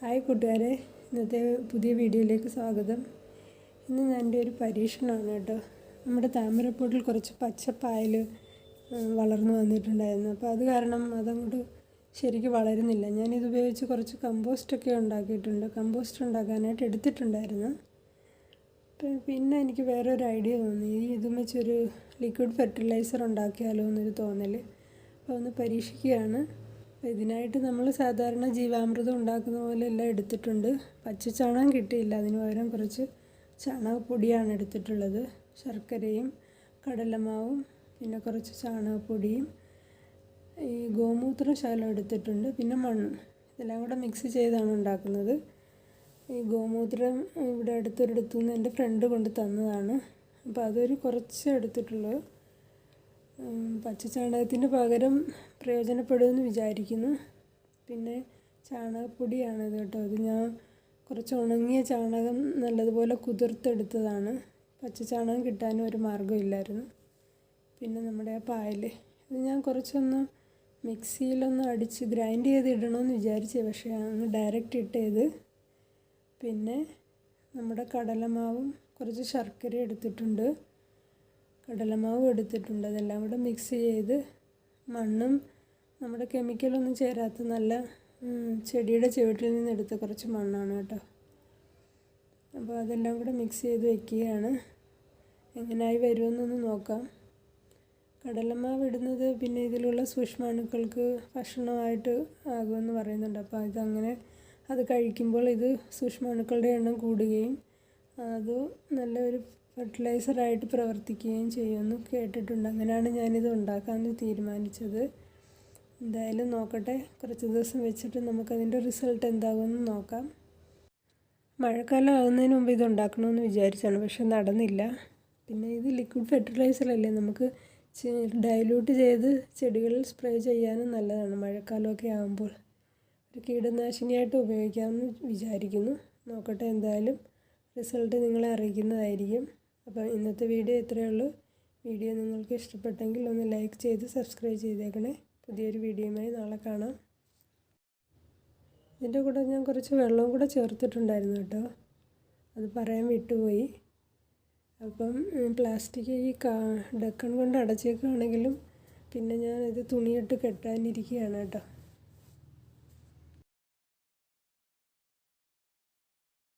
Hi കൂട്ടുകാരെ, ഇന്നത്തെ പുതിയ വീഡിയോയിലേക്ക് സ്വാഗതം. ഇന്ന് ഞാൻ എൻ്റെ ഒരു പരീക്ഷണമാണ് കേട്ടോ. നമ്മുടെ താമരപ്പൊട്ടിൽ കുറച്ച് പച്ചപ്പായൽ വളർന്നു വന്നിട്ടുണ്ടായിരുന്നു. അപ്പോൾ അത് കാരണം അതങ്ങോട്ട് ശരിക്കും വളരുന്നില്ല. ഞാനിത് ഉപയോഗിച്ച് കുറച്ച് കമ്പോസ്റ്റൊക്കെ ഉണ്ടാക്കിയിട്ടുണ്ട്. കമ്പോസ്റ്റ് ഉണ്ടാക്കാനായിട്ട് എടുത്തിട്ടുണ്ടായിരുന്നു. പിന്നെ എനിക്ക് വേറൊരു ഐഡിയ തോന്നി, ഇതും വെച്ചൊരു ലിക്വിഡ് ഫെർട്ടിലൈസർ ഉണ്ടാക്കിയാലോ എന്നൊരു തോന്നൽ. അപ്പോൾ ഒന്ന് പരീക്ഷിക്കുകയാണ്. ഇതിനായിട്ട് നമ്മൾ സാധാരണ ജീവാമൃതം ഉണ്ടാക്കുന്ന പോലെ എല്ലാം എടുത്തിട്ടുണ്ട്. പച്ചച്ചാണകം കിട്ടിയില്ല, അതിന് പകരം കുറച്ച് ചാണകപ്പൊടിയാണ് എടുത്തിട്ടുള്ളത്. ശർക്കരയും കടലമാവും പിന്നെ കുറച്ച് ചാണകപ്പൊടിയും ഈ ഗോമൂത്ര ശകലം എടുത്തിട്ടുണ്ട്, പിന്നെ മണ്ണും. ഇതെല്ലാം കൂടെ മിക്സ് ചെയ്താണ് ഉണ്ടാക്കുന്നത്. ഈ ഗോമൂത്രം ഇവിടെ അടുത്തൊരിടത്തു നിന്ന് എൻ്റെ ഫ്രണ്ട് കൊണ്ട് തന്നതാണ്. അപ്പോൾ അതൊരു കുറച്ച് എടുത്തിട്ടുള്ളൂ. പച്ചച്ചാണകത്തിന് പകരം പ്രയോജനപ്പെടുമെന്ന് വിചാരിക്കുന്നു. പിന്നെ ചാണകപ്പൊടിയാണിത് കേട്ടോ. അത് ഞാൻ കുറച്ച് ഉണങ്ങിയ ചാണകം നല്ലതുപോലെ കുതിർത്തെടുത്തതാണ്. പച്ചച്ചാണകം കിട്ടാനും ഒരു മാർഗ്ഗമില്ലായിരുന്നു. പിന്നെ നമ്മുടെ ആ പായൽ ഇത് ഞാൻ കുറച്ചൊന്ന് മിക്സിയിലൊന്ന് അടിച്ച് ഗ്രൈൻഡ് ചെയ്ത് ഇടണമെന്ന് വിചാരിച്ചത്, പക്ഷേ അങ്ങ് ഡയറക്റ്റ് ഇട്ടത്. പിന്നെ നമ്മുടെ കടലമാവും കുറച്ച് ശർക്കര എടുത്തിട്ടുണ്ട്, കടലമാവും എടുത്തിട്ടുണ്ട്. അതെല്ലാം കൂടെ മിക്സ് ചെയ്ത് മണ്ണും നമ്മുടെ കെമിക്കലൊന്നും ചേരാത്ത നല്ല ചെടിയുടെ ചുവട്ടിൽ നിന്ന് എടുത്ത കുറച്ച് മണ്ണാണ് കേട്ടോ. അപ്പോൾ അതെല്ലാം കൂടെ മിക്സ് ചെയ്ത് വയ്ക്കുകയാണ്. എങ്ങനെയായി വരുമെന്നൊന്ന് നോക്കാം. കടലമാവ് ഇടുന്നത് പിന്നെ ഇതിലുള്ള സൂക്ഷ്മാണുക്കൾക്ക് ഭക്ഷണമായിട്ട് ആകുമെന്ന് പറയുന്നുണ്ട്. അപ്പോൾ ഇതങ്ങനെ അത് കഴിക്കുമ്പോൾ ഇത് സൂക്ഷ്മാണുക്കളുടെ എണ്ണം കൂടുകയും അത് നല്ലൊരു ഫെർട്ടിലൈസറായിട്ട് പ്രവർത്തിക്കുകയും ചെയ്യുമെന്ന് കേട്ടിട്ടുണ്ട്. അങ്ങനെയാണ് ഞാനിത് ഉണ്ടാക്കാമെന്ന് തീരുമാനിച്ചത്. എന്തായാലും നോക്കട്ടെ, കുറച്ച് ദിവസം വെച്ചിട്ട് നമുക്കതിൻ്റെ റിസൾട്ട് എന്താകുമെന്ന് നോക്കാം. മഴക്കാലം ആകുന്നതിന് മുമ്പ് ഇത് ഉണ്ടാക്കണമെന്ന് വിചാരിച്ചാണ്, പക്ഷെ നടന്നില്ല. പിന്നെ ഇത് ലിക്വിഡ് ഫെർട്ടിലൈസറല്ലേ, നമുക്ക് ഡൈല്യൂട്ട് ചെയ്ത് ചെടികളിൽ സ്പ്രേ ചെയ്യാനും നല്ലതാണ്. മഴക്കാലമൊക്കെ ആകുമ്പോൾ ഒരു കീടനാശിനിയായിട്ട് ഉപയോഗിക്കാമെന്ന് വിചാരിക്കുന്നു. നോക്കട്ടെ, എന്തായാലും റിസൾട്ട് നിങ്ങളെ അറിയിക്കുന്നതായിരിക്കും. അപ്പോൾ ഇന്നത്തെ വീഡിയോ ഇത്രയേ ഉള്ളൂ. വീഡിയോ നിങ്ങൾക്ക് ഇഷ്ടപ്പെട്ടെങ്കിൽ ഒന്ന് ലൈക്ക് ചെയ്ത് സബ്സ്ക്രൈബ് ചെയ്തേക്കണേ. പുതിയൊരു വീഡിയോയുമായി നാളെ കാണാം. ഇതിൻ്റെ കൂടെ ഞാൻ കുറച്ച് വെള്ളവും കൂടെ ചേർത്തിട്ടുണ്ടായിരുന്നു കേട്ടോ, അത് പറയാൻ വിട്ടുപോയി. അപ്പം പ്ലാസ്റ്റിക് ഈ ഡക്കൺ കൊണ്ട് അടച്ചേക്കുകയാണെങ്കിലും പിന്നെ ഞാൻ ഇത് തുണിയിട്ട് കെട്ടാനിരിക്കുകയാണ് കേട്ടോ.